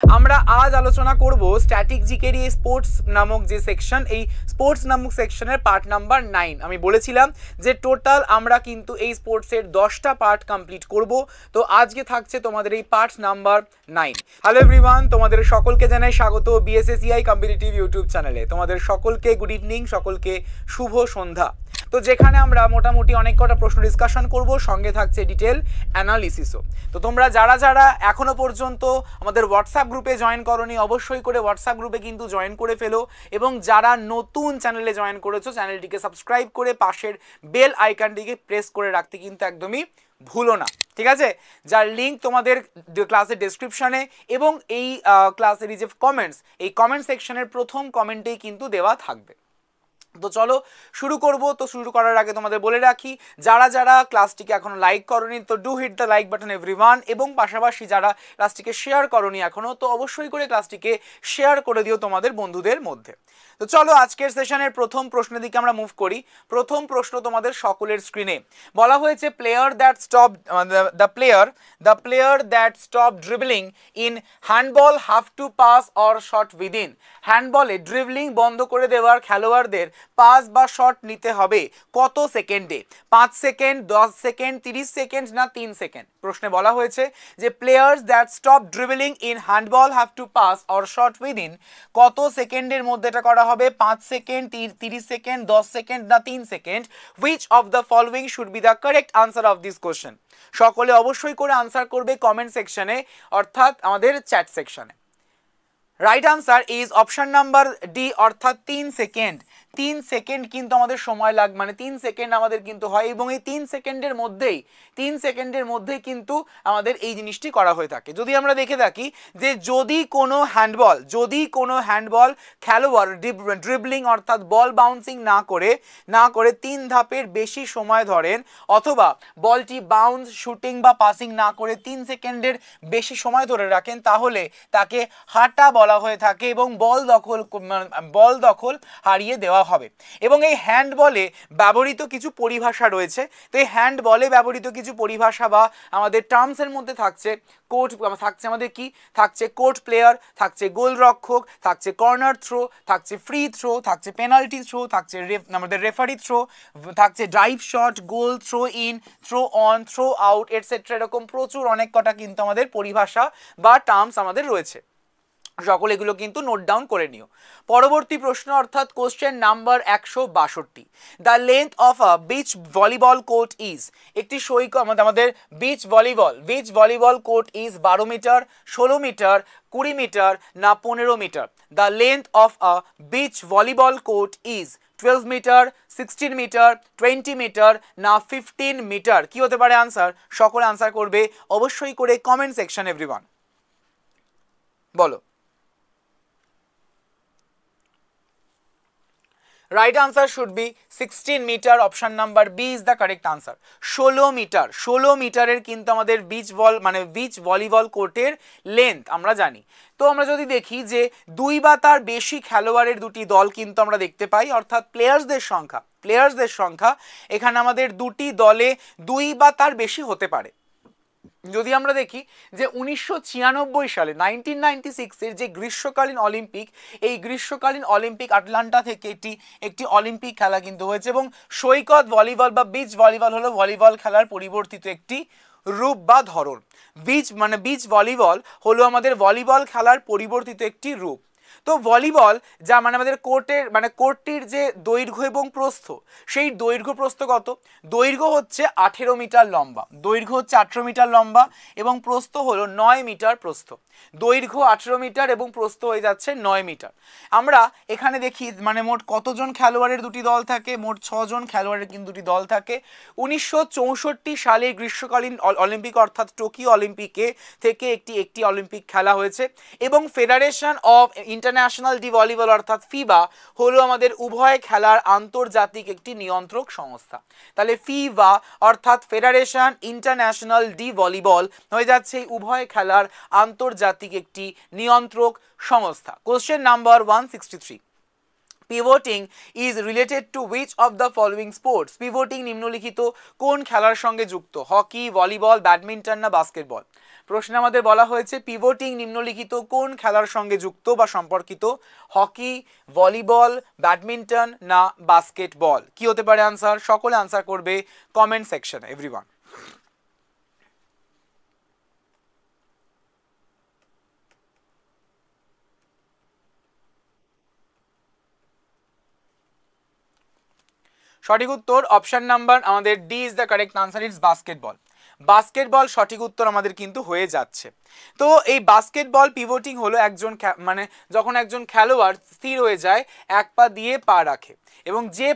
আমরা আজ আলোচনা করব স্ট্যাটিক জিকের এই স্পোর্টস নামক যে সেকশন, এই স্পোর্টস নামক সেকশনের পার্ট নাম্বার 9। আমি বলেছিলাম যে টোটাল আমরা কিন্তু এই স্পোর্টসের 10টা পার্ট কমপ্লিট করব। তো আজকে থাকছে তোমাদের এই পার্ট নাম্বার 9। হ্যালো এভরিওয়ান, তোমাদের সকলকে জানাই স্বাগত বিএসএসিআই কম্পিটিটিভ ইউটিউব চ্যানেলে। তোমাদের সকলকে গুড ইভিনিং, সকলকে শুভ সন্ধ্যা। তো যেখানে আমরা মোটামুটি অনেক কটা প্রশ্ন ডিসকাশন করব, সঙ্গে থাকছে ডিটেল অ্যানালিসিসও। তো তোমরা যারা এখনো পর্যন্ত আমাদের হোয়াটসঅ্যাপ গ্রুপে জয়েন করোনি, অবশ্যই করে হোয়াটসঅ্যাপ গ্রুপে কিন্তু জয়েন করে ফেলো, এবং যারা নতুন চ্যানেলে জয়েন করেছো চ্যানেলটিকে সাবস্ক্রাইব করে পাশের বেল আইকনটিকে প্রেস করে রাখতে কিন্তু একদমই ভুলো না, ঠিক আছে? যার লিঙ্ক তোমাদের ক্লাসের ডেসক্রিপশনে এবং এই ক্লাসের যে কমেন্টস, এই কমেন্ট সেকশনের প্রথম কমেন্টেই কিন্তু দেওয়া থাকবে। তো চলো শুরু করব। তো শুরু করার আগে তোমাদের বলে রাখি, যারা ক্লাসটিকে এখনো লাইক করনি তো do hit the like button everyone, এবং পাশাপাশি যারা ক্লাসটিকে শেয়ার করনি এখনো তো অবশ্যই করে ক্লাসটিকে শেয়ার করে দিও তোমাদের বন্ধুদের মধ্যে। তো চলো আজকের সেশনের প্রথম প্রশ্নের দিকে আমরা মুভ করি। প্রথম প্রশ্ন তোমাদের সকলের স্ক্রিনে বলা হয়েছে, player that stop the player that stop dribbling in handball have to pass or shot within. হ্যান্ডবলে ড্রিবলিং বন্ধ করে দেওয়ার খেলোয়াড়দের পাস বা শট নিতে হবে কত সেকেন্ডে? 5 সেকেন্ড, 10 সেকেন্ড, 30 সেকেন্ড না 3 সেকেন্ড? প্রশ্নে বলা হয়েছে যে players that stop dribbling in handball have to pass or shot within, কত সেকেন্ডের মধ্যে এটা করা হবে? 5 সেকেন্ড, 30 সেকেন্ড, 10 সেকেন্ড না 3 second? Which of the following should be the correct answer of this question? সকলে অবশ্যই করে আনসার করবে কমেন্ট সেকশনে, অর্থাৎ আমাদের চ্যাট সেকশনে। Right answer is option number D, অর্থাৎ 3 সেকেন্ড। 3 সেকেন্ড কিন্তু আমাদের সময় লাগে, মানে 3 সেকেন্ড আমাদের কিন্তু হয়, এবং এই 3 সেকেন্ডের মধ্যেই কিন্তু আমাদের এই জিনিসটি করা হয়ে থাকে। যদি আমরা দেখে থাকি যে যদি কোনো হ্যান্ডবল খেলোয়াড় ড্রিবলিং অর্থাৎ বল বাউন্সিং না করে 3 ধাপের বেশি সময় ধরেন, অথবা বলটি বাউন্স, শুটিং বা পাসিং না করে 3 সেকেন্ডের বেশি সময় ধরে রাখেন, তাহলে তাকে হাঁটা বলা হয়ে থাকে এবং বল দখল হারিয়ে দেওয়া হবে। এবং এই হ্যান্ডবলে ব্যবহৃত কিছু পরিভাষা রয়েছে। তো এই হ্যান্ডবলে ব্যবহৃত কিছু পরিভাষা বা আমাদের টার্মসের মধ্যে থাকছে আমাদের কি থাকছে? কোর্ট প্লেয়ার, থাকছে গোলরক্ষক, থাকছে কর্নার থ্রো, থাকছে ফ্রি থ্রো, থাকছে পেনাল্টি থ্রো, থাকছে আমাদের রেফারি থ্রো, থাকছে drive shot, goal, throw in, throw on, throw out etcetera. এরকম প্রচুর অনেক কটা কিন্তু আমাদের পরিভাষা বা টার্মস আমাদের রয়েছে। সকলে এগুলো কিন্তু নোট ডাউন করে নিও। পরবর্তী প্রশ্ন, অর্থাৎ question number 162। The length of a beach volleyball court is. একটি আমাদের beach volleyball court is 12 metre, 16 metre, 20 metre না 15 metre? The length of a beach volleyball court is 12 metre, 16 metre, 20 metre না 15 metre? কি হতে পারে আনসার? সকলে answer করবে অবশ্যই করে কমেন্ট সেকশন এভরিওয়ান, বলো। Right answer should be 16 metre. Option number B is the correct answer. 16 মিটারের কিন্তু আমাদের বিচ ভলিবল কোর্টের লেন্থ আমরা জানি। তো আমরা যদি দেখি যে 2 বা তার বেশি খেলোয়াড়ের দুটি দল কিন্তু আমরা দেখতে পাই, অর্থাৎ প্লেয়ার্সদের সংখ্যা এখানে আমাদের দুটি দলে 2 বা তার বেশি হতে পারে। যদি আমরা দেখি যে 1996 সালে 1996 এর যে গ্রীষ্মকালীন অলিম্পিক, এই গ্রীষ্মকালীন অলিম্পিক আটলান্টা থেকে একটি অলিম্পিক খেলা কিন্তু হয়েছে, এবং সৈকত ভলিবল বা বিচ ভলিবল হলো ভলিবল খেলার পরিবর্তিত একটি রূপ বা ধরন। বিচ ভলিবল হলো আমাদের ভলিবল খেলার পরিবর্তিত একটি রূপ। তো ভলিবল যা আমাদের কোর্টটির যে দৈর্ঘ্য এবং প্রস্থ, সেই দৈর্ঘ্য প্রস্থ কত? দৈর্ঘ্য হচ্ছে 18 মিটার লম্বা, এবং প্রস্থ হলো 9 মিটার প্রস্থ। দৈর্ঘ্য 18 মিটার এবং প্রস্থ হয়ে যাচ্ছে 9 মিটার। আমরা এখানে দেখি মোট কতজন খেলোয়াড়ের দুটি দল থাকে? মোট 6 জন খেলোয়াড়ের কিন্তু দুটি দল থাকে। 1964 সালে গ্রীষ্মকালীন অলিম্পিক অর্থাৎ টোকিও অলিম্পিকে থেকে একটি অলিম্পিক খেলা হয়েছে, এবং federation of international D volleyball অর্থাৎ ফিবা হলো আমাদের উভয় খেলার আন্তর্জাতিক একটি নিয়ন্ত্রক সংস্থা। তাহলে ফিবা অর্থাৎ ফেডারেশন ইন্টারন্যাশনাল ডি ভলিবল হয়ে যাচ্ছে উভয় খেলার আন্তর্জাতিক একটি নিয়ন্ত্রক সংস্থা। Question number 163। Pivoting is related to which of the following sports? Pivoting নিম্নলিখিত কোন খেলার সঙ্গে যুক্ত? হকি, ভলিবল, ব্যাডমিন্টন না বাস্কেটবল? প্রশ্নে আমাদের বলা হয়েছে পিভটিং নিম্নলিখিত কোন খেলার সঙ্গে যুক্ত বা সম্পর্কিত? হকি, ভলিবল, ব্যাডমিন্টন না বাস্কেটবল? কি হতে পারে আনসার? সকলে আনসার করবে কমেন্ট সেকশনে এভরিওয়ান। সঠিক উত্তর অপশন নাম্বার আমাদের D is the correct answer, it's basketball. Basketball সঠিক উত্তর আমাদের কিন্তু হয়ে যাচ্ছে। তো এই বাস্কেটবল পিভটিং হলো একজন মানে যখন একজন খেলোয়াড় স্থির হয়ে যায়, এক পা দিয়ে পা রাখে এবং যে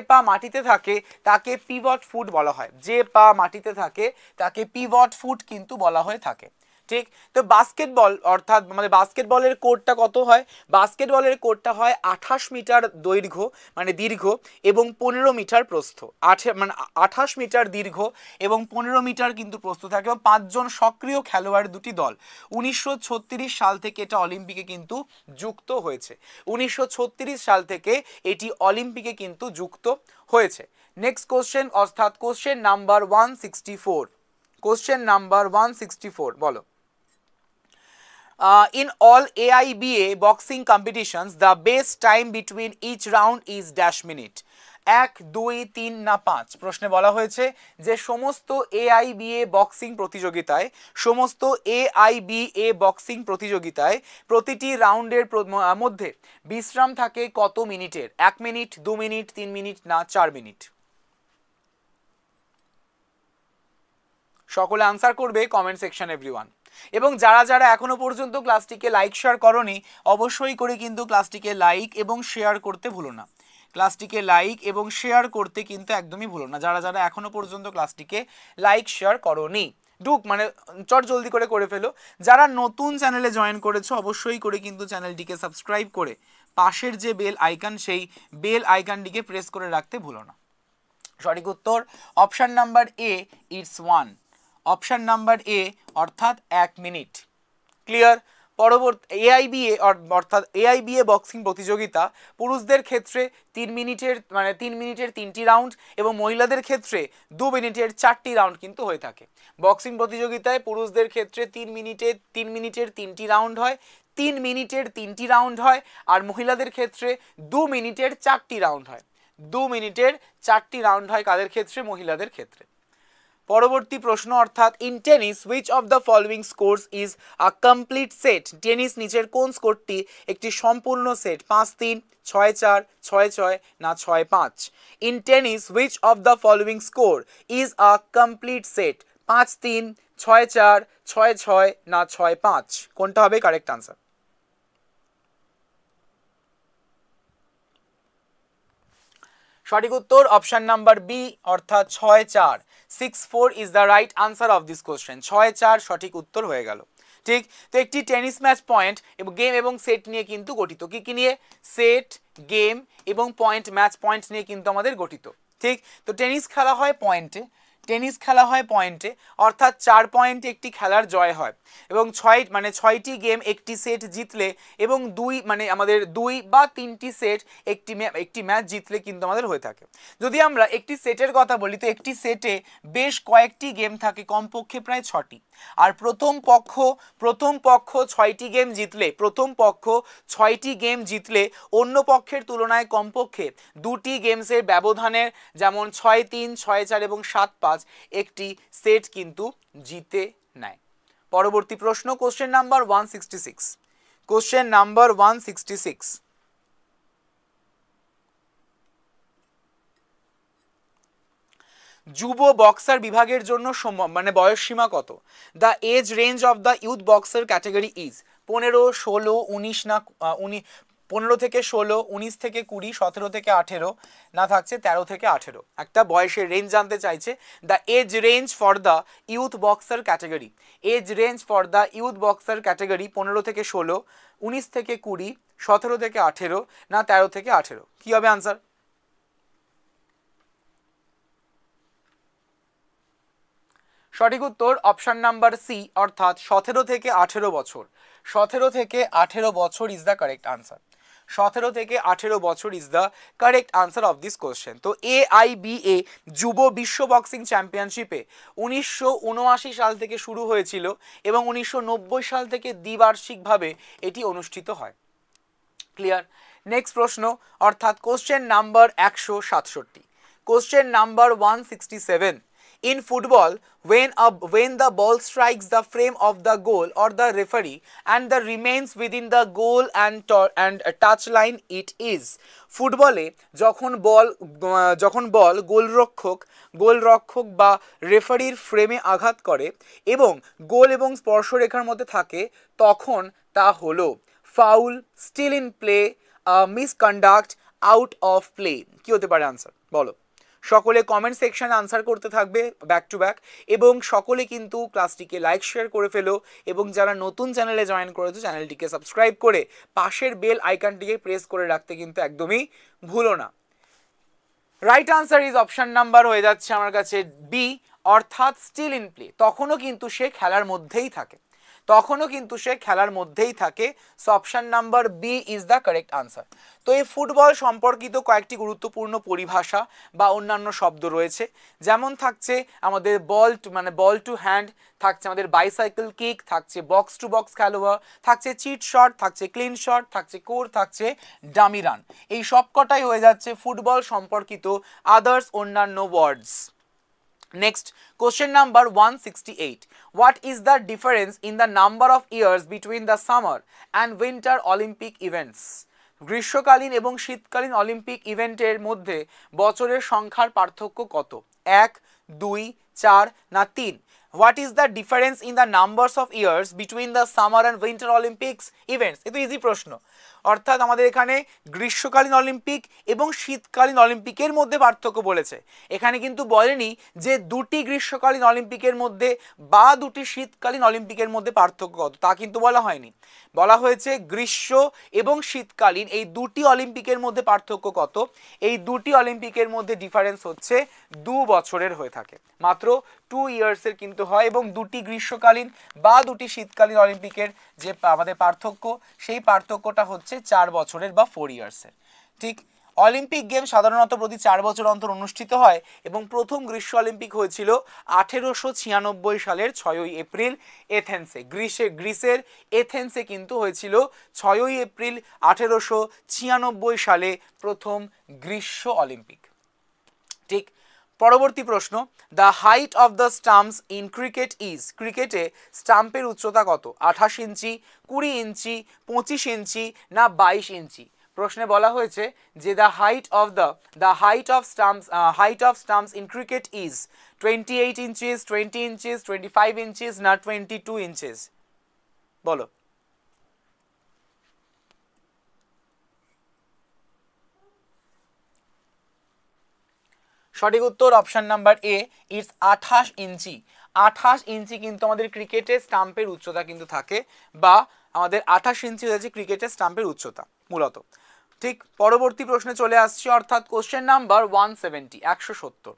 পা মাটিতে থাকে তাকে পিভট ফুট বলা হয়। যে পা মাটিতে থাকে তাকে পিভট ফুট কিন্তু বলা হয়ে থাকে। ঠিক, তো বাস্কেটবল অর্থাৎ আমাদের বাস্কেটবলের কোর্টটা কত হয়? বাস্কেটবলের কোর্টটা হয় 28 মিটার দৈর্ঘ্য মানে দীর্ঘ এবং 15 মিটার প্রস্থ। 28 মিটার দীর্ঘ এবং 15 মিটার কিন্তু প্রস্থ থাকে এবং 5 জন সক্রিয় খেলোয়াড় দুটি দল। 1936 সাল থেকে এটা অলিম্পিকে কিন্তু যুক্ত হয়েছে। 1936 সাল থেকে এটি অলিম্পিকে কিন্তু যুক্ত হয়েছে। নেক্সট কোশ্চেন অর্থাৎ কোশ্চেন নাম্বার 164। কোশ্চেন নাম্বার 164 বলো। In all AIBA boxing competitions, the best time between each round is dash minute. 1, 2, 3 না 5? প্রশ্নে বলা হয়েছে যে সমস্ত AIBA বক্সিং প্রতিযোগিতায় প্রতিটি রাউন্ডের মধ্যে বিশ্রাম থাকে কত মিনিটের? 1 মিনিট, 2 মিনিট, 3 মিনিট না 4 মিনিট? সকলে আনসার করবে কমেন্ট সেকশন এভরিওয়ান। এবং যারা যারা এখনো পর্যন্ত ক্লাসটিকে লাইক শেয়ার করোনি অবশ্যই করে কিন্তু ক্লাসটিকে লাইক এবং শেয়ার করতে ভুলো না। ক্লাসটিকে লাইক এবং শেয়ার করতে কিন্তু একদমই ভুলো না। যারা যারা এখনো পর্যন্ত ক্লাসটিকে লাইক শেয়ার করোনি মানে চট জলদি করে ফেলো। যারা নতুন চ্যানেলে জয়েন করেছো অবশ্যই করে কিন্তু চ্যানেলটিকে সাবস্ক্রাইব করে পাশের যে বেল আইকন সেই বেল আইকনটিকে প্রেস করে রাখতে ভুলো না। সঠিক উত্তর option number A, it's 1। Option number এ অর্থাৎ 1 মিনিট। ক্লিয়ার? পরবর্তী AIBA অর্থাৎ AIBA বক্সিং প্রতিযোগিতা পুরুষদের ক্ষেত্রে 3 মিনিটের 3টি রাউন্ড এবং মহিলাদের ক্ষেত্রে 2 মিনিটের 4টি রাউন্ড কিন্তু হয়ে থাকে। বক্সিং প্রতিযোগিতায় পুরুষদের ক্ষেত্রে 3 মিনিটের 3টি রাউন্ড হয়, 3 মিনিটের 3টি রাউন্ড হয়, আর মহিলাদের ক্ষেত্রে 2 মিনিটের 4টি রাউন্ড হয়। 2 মিনিটের 4টি রাউন্ড হয় কাদের ক্ষেত্রে? মহিলাদের ক্ষেত্রে। পরবর্তী প্রশ্ন অর্থাৎ in tennis which of the following scores is a complete set? Tennis নিচের কোন স্কোরটি একটি সম্পূর্ণ সেট? 5-3, 6-4, 6-6 না 6-5? In tennis which of the following score is a complete set? 5-3, 6-4, 6-6 না 6-5? কোনটা হবে কারেক্ট আনসার? সঠিক উত্তর অপশন নাম্বার বি অর্থাৎ 6-4। 6-4 is the right answer of this question. 6-4 সঠিক উত্তর হয়ে গেল। ঠিক, তো একটি টেনিস ম্যাচ পয়েন্ট এবং গেম এবং সেট নিয়ে কিন্তু গঠিত। কি নিয়ে? সেট, গেম এবং পয়েন্ট, ম্যাচ পয়েন্ট নিয়ে কিন্তু আমাদের গঠিত। ঠিক, তো টেনিস খেলা হয় পয়েন্টে অর্থাৎ 4 পয়েন্টে একটি খেলার জয় হয় এবং 6টি গেম একটি সেট জিতলে এবং 2 বা 3টি সেট একটি ম্যাচ জিতলে কিন্তু আমাদের হয়ে থাকে। যদি আমরা একটি সেটের কথা বলি তো একটি সেটে বেশ কয়েকটি গেম থাকে, কমপক্ষে প্রায় 6টি। আর প্রথম পক্ষ 6টি গেম জিতলে অন্য পক্ষের তুলনায় কমপক্ষে 2টি গেমসের ব্যবধানের যেমন 6-3, 6-4 এবং 7-5 একটি সেট কিন্তু জিতে নেয়। পরবর্তী প্রশ্ন কোশ্চেন নাম্বার 166। Question number 166। যুব বক্সার বিভাগের জন্য বয়স সীমা কত? The age range of the youth boxer category is 15, 16, 19 না 15 থেকে 16, 19 থেকে 20, 17 থেকে 18 না থাকছে 13 থেকে 18। একটা বয়সের রেঞ্জ জানতে চাইছে। The age range for the youth boxer category, age range for the youth boxer category 15 থেকে 16, 19 থেকে 20, 17 থেকে 18 না 13 থেকে 18? কি হবে আনসার? সঠিক উত্তর অপশন নাম্বার সি অর্থাৎ 17 থেকে 18 বছর। 17 থেকে 18 বছর ইজ দ্য কারেক্ট আনসার। 17 থেকে 18 বছর is the correct answer of this question. তো AIBA যুব বিশ্ব বক্সিং চ্যাম্পিয়নশিপে 1979 সাল থেকে শুরু হয়েছিল এবং 1990 সাল থেকে দ্বিবার্ষিকভাবে এটি অনুষ্ঠিত হয়। ক্লিয়ার? নেক্সট প্রশ্ন অর্থাৎ question number 167, question number 167, in football when the ball strikes the frame of the goal or the referee and the remains within the goal and touch line it is. ফুটবলে যখন বল গোলরক্ষক বা রেফারির ফ্রেমে আঘাত করে এবং গোল এবং স্পর্শরেখার মধ্যে থাকে তখন তা হলো foul, still in play, misconduct, out of play. কি হতে পারে আনসার বলো? সকলে কমেন্ট সেকশনে আনসার করতে থাকবে ব্যাক টু ব্যাক, এবং সকলে কিন্তু ক্লাসটিকে লাইক শেয়ার করে ফেলো, এবং যারা নতুন চ্যানেলে জয়েন করেছো চ্যানেলটিকে সাবস্ক্রাইব করে পাশের বেল আইকনটিকে প্রেস করে রাখতে কিন্তু একদমই ভুলো না। Right answer is option number হয়ে যাচ্ছে আমার কাছে বি, অর্থাৎ স্টিল ইন প্লে। তখনও কিন্তু সে খেলার মধ্যেই থাকে, so option number B is the correct answer. তো এই ফুটবল সম্পর্কিত কয়েকটি গুরুত্বপূর্ণ পরিভাষা বা অন্যান্য শব্দ রয়েছে, যেমন থাকছে আমাদের বল টু হ্যান্ড, থাকছে আমাদের বাইসাইকেল কিক, থাকছে বক্স টু বক্স খেলোয়াড়, থাকছে চিট শট, থাকছে ক্লিন শট, থাকছে কোর, থাকছে ডামি রান। এই সবকটাই হয়ে যাচ্ছে ফুটবল সম্পর্কিত আদার্স অন্যান্য ওয়ার্ডস। Next, question number 168. What is the difference in the number of years between the summer and winter Olympic events? গ্রীষ্মকালীন এবং শীতকালীন অলিম্পিক ইভেন্টের মধ্যে বছরের সংখ্যার পার্থক্য কত? 1, 2, 4 না 3? What is the difference in the numbers of years between the summer and winter Olympics events? এটা ইজি প্রশ্ন। অর্থাৎ আমাদের এখানে গ্রীষ্মকালীন অলিম্পিক এবং শীতকালীন অলিম্পিকের মধ্যে পার্থক্য বলেছে। এখানে কিন্তু বলেনি যে দুটি গ্রীষ্মকালীন অলিম্পিকের মধ্যে বা দুটি শীতকালীন অলিম্পিকের মধ্যে পার্থক্য কত, তা কিন্তু বলা হয়নি। বলা হয়েছে গ্রীষ্ম এবং শীতকালীন এই দুটি অলিম্পিকের মধ্যে পার্থক্য কত। এই দুটি অলিম্পিকের মধ্যে ডিফারেন্স হচ্ছে 2 বছরের হয়ে থাকে, মাত্র 2 ইয়ার্সের কিন্তু হয়, এবং দুটি গ্রীষ্মকালীন বা দুটি শীতকালীন অলিম্পিকের যে আমাদের পার্থক্য, সেই পার্থক্যটা হচ্ছে 4 বছরের বা 4 ইয়ার্সের। ঠিক, অলিম্পিক গেম সাধারণত প্রতি 4 বছর অন্তর অনুষ্ঠিত হয়, এবং প্রথম গ্রীষ্ম অলিম্পিক হয়েছিল 1896 সালের 6ই এপ্রিল এথেন্সে। গ্রিসের এথেন্সে কিন্তু হয়েছিল 6ই এপ্রিল 1896 সালে প্রথম গ্রীষ্ম অলিম্পিক। ঠিক, পরবর্তী প্রশ্ন, the height of the stamps in cricket is. ক্রিকেটে স্টাম্পের উচ্চতা কত? 28 ইঞ্চি, 20 ইঞ্চি, 25 ইঞ্চি না 22 ইঞ্চি? প্রশ্নে বলা হয়েছে যে the height of stamps in cricket is 28 inches, 20 inches, 25 inches না 22 ইঞ্চিস? বলো। সঠিক উত্তর অপশন নাম্বার এ, ইটস 28 ইঞ্চি। 28 ইঞ্চি কিন্তু আমাদের ক্রিকেটের স্টাম্পের উচ্চতা কিন্তু থাকে, বা আমাদের 28 ইঞ্চি হচ্ছে ক্রিকেটের স্টাম্পের উচ্চতা মূলত। ঠিক, পরবর্তী প্রশ্নে চলে আসছে, অর্থাৎ কোশ্চেন নাম্বার 170, 170।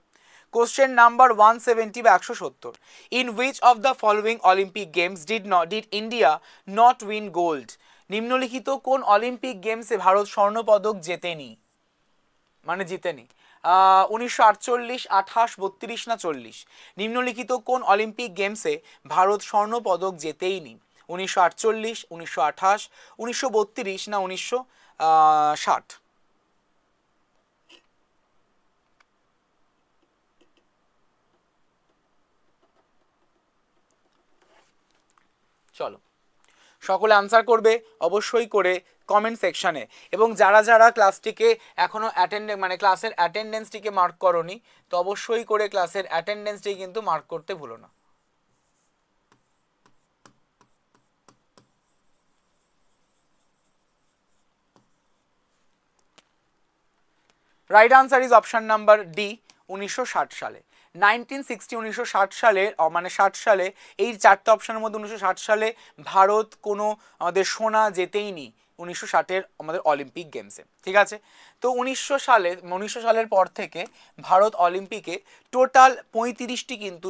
কোশ্চেন নাম্বার 170 বা 170, in which of the following Olympic games did India not win gold? নিম্নলিখিত কোন অলিম্পিক গেমসে ভারত স্বর্ণপদক জেতেনি? 1948, 28, 32 না 40? নিম্নলিখিত কোন অলিম্পিক গেমসে ভারত স্বর্ণপদক জেতেইনি? 1948, 1928, 1932 না 1960? চলো, সকলে আনসার করবে অবশ্যই করে কমেন্ট সেকশনে, এবং যারা যারা ক্লাসটিকে এখনো ক্লাসের অ্যাটেন্ডেন্সটিকে মার্ক করোনি, তো অবশ্যই করে ক্লাসের অ্যাটেন্ডেন্সটি কিন্তু মার্ক করতে ভুলো না। Right answer is option number D, 1960 সালে। 1960 সালে 60 সালে এই 4টে অপশনের মধ্যে 1960 সালে ভারত কোনো আমাদের সোনা জেতেইনি 1960-এর আমাদের অলিম্পিক গেমসে। ঠিক আছে, তো 1900 সালের পর থেকে ভারত অলিম্পিকে টোটাল 35টি কিন্তু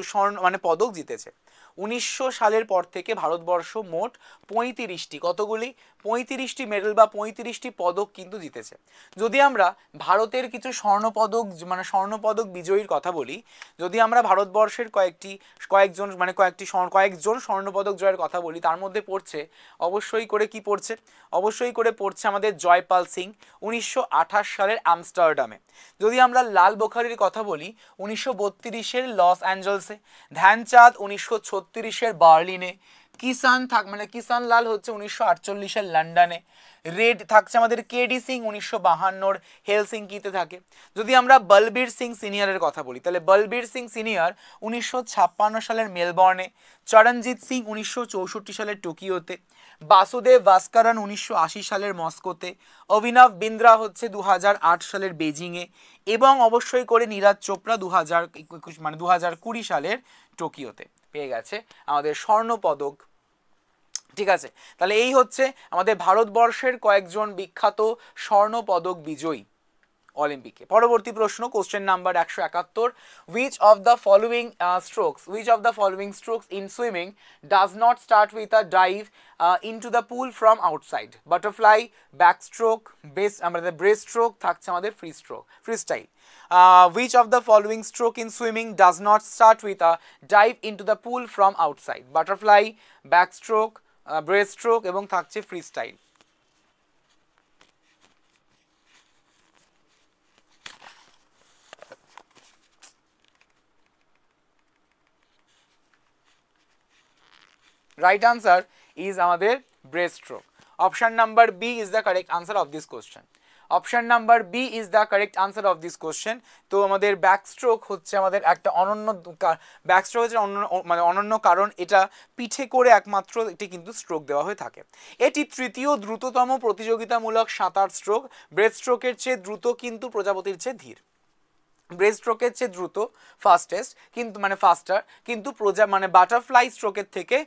পদক জিতেছে। 1900 সালের পর থেকে ভারতবর্ষ মোট 35টি কতগুলি 35টি মেডেল বা 35টি পদক কিন্তু জিতেছে। যদি আমরা ভারতের কিছু স্বর্ণপদক মানে স্বর্ণপদক বিজয়ীর কথা বলি, যদি আমরা ভারতবর্ষের কয়েকজন স্বর্ণপদক জয়ের কথা বলি, তার মধ্যে পড়ছে অবশ্যই করে কি পড়ছে, অবশ্যই করে পড়ছে আমাদের জয়পাল সিং 1928 সালের আমস্টারডামে। যদি আমরা লাল বোখারির কথা বলি 1932-এর লস অ্যাঞ্জেলসে, ধ্যানচাঁদ 1936-এর বার্লিনে, কিষান লাল হচ্ছে 1948-এর লন্ডনে, রেড থাকছে আমাদের কেডি সিং 1952-র হেলসিঙ্কিতে থাকে। যদি আমরা বলবীর সিং সিনিয়রের কথা বলি, তাহলে বলবীর সিং সিনিয়র 1956 সালের মেলবর্নে, চরণজিৎ সিং 1964 সালের টোকিওতে, বাসুদেব ভাস্করন 1980 সালের মস্কোতে, অভিনব বিন্দ্রা হচ্ছে 2008 সালের বেজিংয়ে, এবং অবশ্যই করে নীরাজ চোপড়া 2020 সালের টোকিওতে পেয়ে গেছে আমাদের স্বর্ণপদক। ঠিক আছে, তাহলে এই হচ্ছে আমাদের ভারতবর্ষের কয়েকজন বিখ্যাত স্বর্ণপদক বিজয়ী অলিম্পিকে। পরবর্তী প্রশ্ন, question number 171, which of the following strokes in swimming does not start with a dive into the pool from outside? Butterfly, backstroke, breaststroke, থাকছে আমাদের freestyle. Which of the following stroke in swimming does not start with a dive into the pool from outside? Butterfly, backstroke, breaststroke এবং থাকছে freestyle. Right answer is আমাদের breaststroke. Option number B is the correct answer of this question. Option number B is the correct answer of this question. তো আমাদের backstroke হচ্ছে আমাদের একটা অনন্য কারণ এটা পিঠে করে একমাত্র এটি কিন্তু স্ট্রোক দেওয়া হয়ে থাকে। এটি তৃতীয় দ্রুততম প্রতিযোগিতামূলক সাঁতার স্ট্রোক। ব্রেস্টস্ট্রোকের চেয়ে দ্রুত কিন্তু প্রজাপতির চেয়ে ধীর। ব্রেস্টস্ট্রোকের চেয়ে দ্রুত ফাস্টার, কিন্তু বাটারফ্লাই স্ট্রোকের থেকে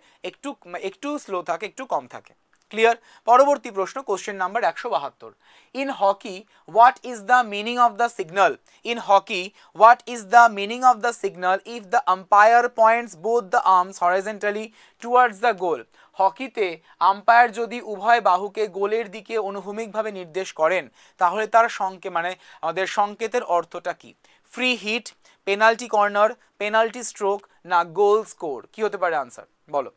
একটু স্লো থাকে, একটু কম থাকে। ক্লিয়ার? পরবর্তী প্রশ্ন, question number 172, in hockey what is the meaning of the signal? In hockey what is the meaning of the signal if the umpire points both the arms horizontally towards the goal? হকিতে umpire যদি উভয় বাহুকে গোলের দিকে অনুভূমিকভাবে নির্দেশ করেন, তাহলে তার আমাদের সংকেতের অর্থটা কি? Free hit, penalty corner, penalty stroke, না গোল স্কোর? কি হতে পারে আনসার, বলো?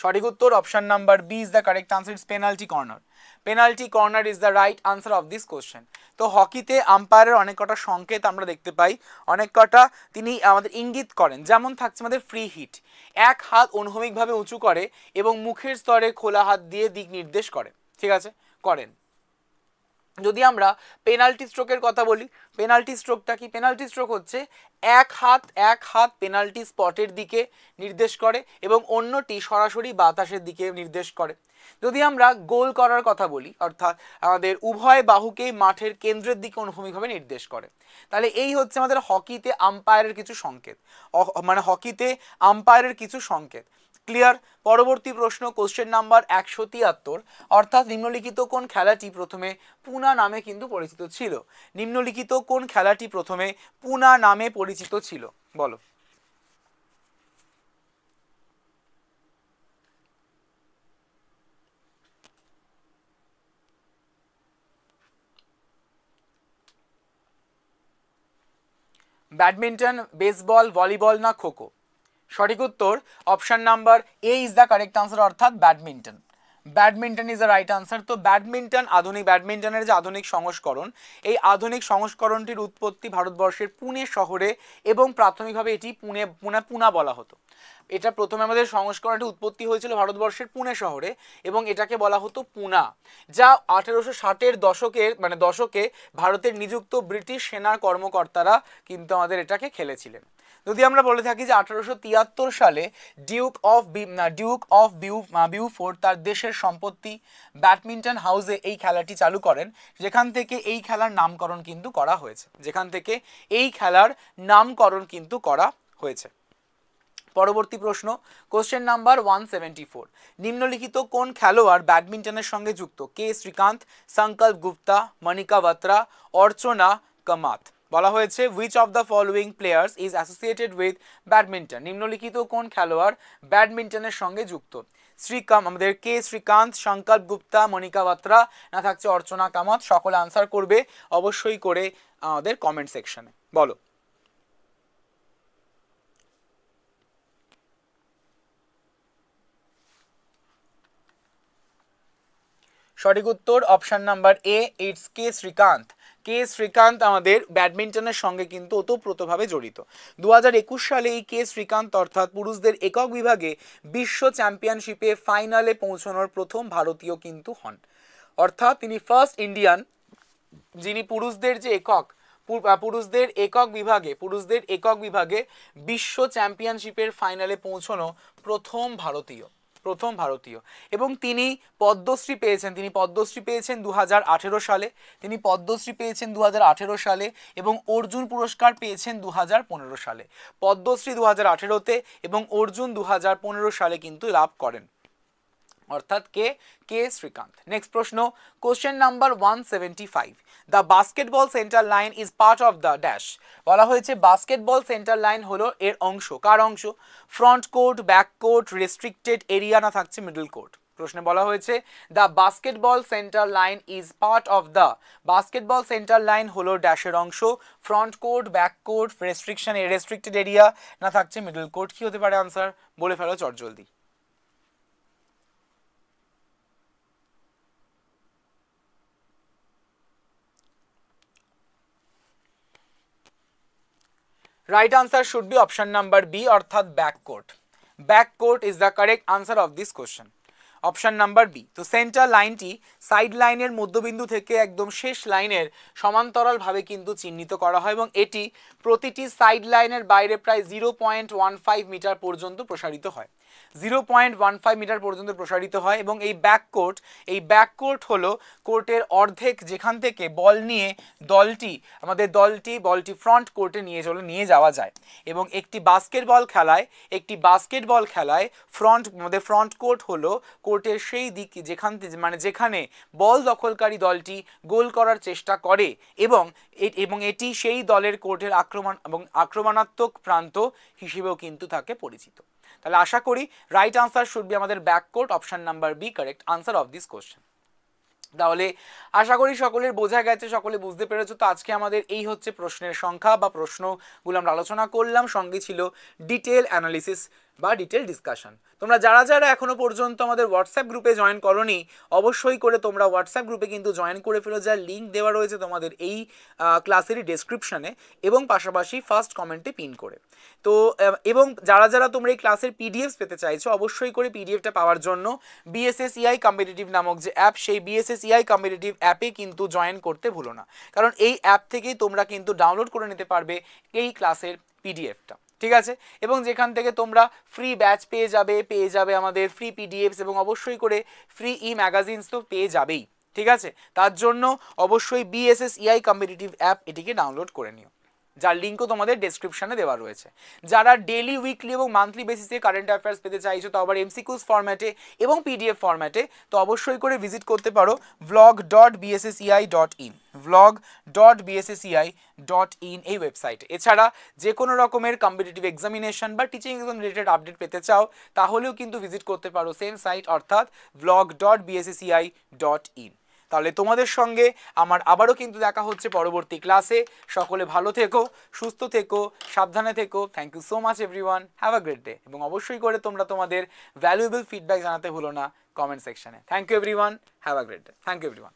সঠিক উত্তর option number B is the correct answer, is penalty corner. Penalty corner is the right answer of this question. তো হকিতে আম্পায়ারের অনেক কটা সংকেত আমরা দেখতে পাই, অনেক কটা তিনি আমাদের ইঙ্গিত করেন। যেমন থাকছে আমাদের ফ্রি হিট, এক হাত অনুভূমিকভাবে উঁচু করে এবং মুখের স্তরে খোলা হাত দিয়ে দিক নির্দেশ করে, ঠিক আছে, করেন। যদি আমরা পেনাল্টি স্ট্রোকের কথা বলি, পেনাল্টি স্ট্রোকটা কি? পেনাল্টি স্ট্রোক হচ্ছে এক হাত পেনাল্টি স্পটের দিকে নির্দেশ করে এবং অন্যটি সরাসরি বাতাসের দিকে নির্দেশ করে। যদি আমরা গোল করার কথা বলি, অর্থাৎ আমাদের উভয় বাহুকেই মাঠের কেন্দ্রের দিকে অনুভূমিকভাবে নির্দেশ করে। তাহলে এই হচ্ছে আমাদের হকিতে আম্পায়ারের কিছু সংকেত, হকিতে আম্পায়ারের কিছু সংকেত। ক্লিয়ার? পরবর্তী প্রশ্ন, কোশ্চেন নাম্বার 173, অর্থাৎ নিম্নলিখিত কোন খেলাটি প্রথমে পুনা নামে কিন্তু পরিচিত ছিল? নিম্নলিখিত কোন খেলাটি প্রথমে পুনা নামে পরিচিত ছিল, বলো? ব্যাডমিন্টন, বেসবল, ভলিবল, না খোখো? সঠিক উত্তর option number A is the correct answer, অর্থাৎ badminton. Badminton is the right answer. তো ব্যাডমিন্টনের যে আধুনিক সংস্করণ, এই আধুনিক সংস্করণটির উৎপত্তি ভারতবর্ষের পুনে শহরে এবং প্রাথমিকভাবে এটি পুনা বলা হতো। এটা প্রথমে আমাদের সংস্করণটি উৎপত্তি হয়েছিল ভারতবর্ষের পুনে শহরে এবং এটাকে বলা হতো পুনা, যা 1860-এর দশকে ভারতের নিযুক্ত ব্রিটিশ সেনার কর্মকর্তারা কিন্তু আমাদের এটাকে খেলেছিলেন। যদি আমরা বলে থাকি যে 1873 সালে ডিউক অফ বিউফোর্ট তার দেশের সম্পত্তি ব্যাডমিন্টন হাউসে এই খেলাটি চালু করেন, যেখান থেকে এই খেলার নামকরণ কিন্তু করা হয়েছে। পরবর্তী প্রশ্ন, কোশ্চেন নাম্বার 174, নিম্নলিখিত কোন খেলোয়াড় ব্যাডমিন্টনের সঙ্গে যুক্ত? কে শ্রীকান্ত, সংকল্প গুপ্তা, মনিকা বাত্রা, অর্চনা, কামাত। বলা হয়েছে which of the following players is associated with badminton, নিম্নলিখিত কোন খেলোয়াড় ব্যাডমিন্টনের সঙ্গে যুক্ত? আমাদের কে শ্রীকান্ত, সংকল্প গুপ্তা, মনিকা বাত্রা, না থাকছে অর্চনা কামাত। সকলে আনসার করবে অবশ্যই করে আমাদের কমেন্ট সেকশনে, বলো। সঠিক উত্তর অপশন নাম্বার এ, ইটস কে শ্রীকান্ত। কে শ্রীকান্ত আমাদের ব্যাডমিন্টনের সঙ্গে কিন্তু ওতপ্রোতভাবে জড়িত। 2021 সালে এই কে শ্রীকান্ত অর্থাৎ পুরুষদের একক বিভাগে বিশ্ব চ্যাম্পিয়নশিপে ফাইনালে পৌঁছানোর প্রথম ভারতীয় কিন্তু হন। অর্থাৎ তিনি ফার্স্ট ইন্ডিয়ান যিনি পুরুষদের একক বিভাগে বিশ্ব চ্যাম্পিয়নশিপের ফাইনালে পৌঁছানো প্রথম ভারতীয়। এবং তিনি পদ্মশ্রী পেয়েছেন 2018 সালে, এবং অর্জুন পুরস্কার পেয়েছেন 2015 সালে। পদ্মশ্রী 2018-তে এবং অর্জুন 2015 সালে কিন্তু লাভ করেন, অর্থাৎ কে শ্রীকান্ত। নেক্সট প্রশ্ন, question number 175, the basketball centre line is part of the dash. বলা হয়েছে বাস্কেটবল সেন্টার লাইন হলো এর অংশ। কার অংশ? Front court, back court, restricted area, না থাকছে মিডল কোর্ট। প্রশ্নে বলা হয়েছে the basketball centre line is part of the, basketball centre line হলো ড্যাশের অংশ, front court, back court, restricted area, না থাকছে মিডল কোর্ট। কি হতে পারে আনসার? বলে ফেলো চটজলদি। Right answer should be option number B, অর্থাৎ backcourt. Backcourt is the correct answer of this question. Option number B. তো সেন্টার লাইনটি সাইড লাইনের মধ্যবিন্দু থেকে একদম শেষ লাইনের সমান্তরালভাবে কিন্তু চিহ্নিত করা হয়, এবং এটি প্রতিটি সাইড লাইনের বাইরে প্রায় 0.15 মিটার পর্যন্ত প্রসারিত হয়। 0.15 মিটার পর্যন্ত প্রসারিত হয়। এবং এই ব্যাককোর্ট হলো কোর্টের অর্ধেক, যেখান থেকে বল নিয়ে বলটি ফ্রন্ট কোর্টে নিয়ে যাওয়া যায়। এবং একটি বাস্কেটবল খেলায় ফ্রন্ট কোর্ট হলো কোর্টের সেই দিক যেখানে বল দখলকারী দলটি গোল করার চেষ্টা করে, এবং এটি সেই দলের কোর্টের আক্রমণাত্মক প্রান্ত হিসেবেও কিন্তু থাকে পরিচিত। তাহলে আশা করি রাইট আনসার শুড বি আমাদের backcourt, option number B correct answer of this question. তাহলে আশা করি সকলের বোঝা গেছে, সকলে বুঝতে পেরেছো। তো আজকে আমাদের এই হচ্ছে প্রশ্নের সংখ্যা বা প্রশ্নগুলো আমরা আলোচনা করলাম, সঙ্গে ছিল ডিটেল অ্যানালিসিস বা ডিটেল ডিসকাশন। তোমরা যারা এখনো পর্যন্ত আমাদের হোয়াটসঅ্যাপ গ্রুপে জয়েন করোনি, অবশ্যই করে তোমরা হোয়াটসঅ্যাপ গ্রুপে কিন্তু জয়েন করে ফেলো, যার লিঙ্ক দেওয়া রয়েছে তোমাদের এই ক্লাসেরই ডেসক্রিপশনে এবং পাশাপাশি ফার্স্ট কমেন্টে পিন করে। তো এবং যারা তোমরা এই ক্লাসের পিডিএফস পেতে চাইছো, অবশ্যই করে পিডিএফটা পাওয়ার জন্য BSSEI কম্পিটিটিভ নামক যে অ্যাপ, সেই BSSEI কম্পিটিটিভ অ্যাপে কিন্তু জয়েন করতে ভুলো না, কারণ এই অ্যাপ থেকেই তোমরা কিন্তু ডাউনলোড করে নিতে পারবে এই ক্লাসের পিডিএফটা, ঠিক আছে। এবং যেখান থেকে তোমরা ফ্রি ব্যাচ পেয়ে যাবে আমাদের ফ্রি পিডিএফস, এবং অবশ্যই করে ফ্রি ম্যাগাজিনস তো পেয়ে যাবেই, ঠিক আছে। তার জন্য অবশ্যই BSSEI কম্পিটিটিভ অ্যাপ এটিকে ডাউনলোড করে নিও, যার লিঙ্কও তোমাদের ডেসক্রিপশনে দেওয়া রয়েছে। যারা ডেইলি, উইকলি এবং মান্থলি বেসিসে কারেন্ট অ্যাফেয়ার্স পেতে চাইছো, তো আবার MCQs ফরম্যাটে এবং PDF ফরম্যাটে, তো অবশ্যই করে ভিজিট করতে পারো vlog.bssei.in এই ওয়েবসাইটে। এছাড়া যে কোনো রকমের কম্পিটিটিভ এক্সামিনেশন বা টিচিং এক্সাম রিলেটেড আপডেট পেতে চাও, তাহলেও কিন্তু ভিজিট করতে পারো সেম সাইট, অর্থাৎ vlog.bssei.in। তাহলে তোমাদের সঙ্গে আমার আবারও কিন্তু দেখা হচ্ছে পরবর্তী ক্লাসে। সকলে ভালো থেকো, সুস্থ থেকো, সাবধানে থেকো। Thank you so much everyone, have a great day. এবং অবশ্যই করে তোমরা তোমাদের ভ্যালুয়েবল ফিডব্যাক জানাতে ভুলো না কমেন্ট সেকশনে। Thank you everyone, have a great day. Thank you everyone.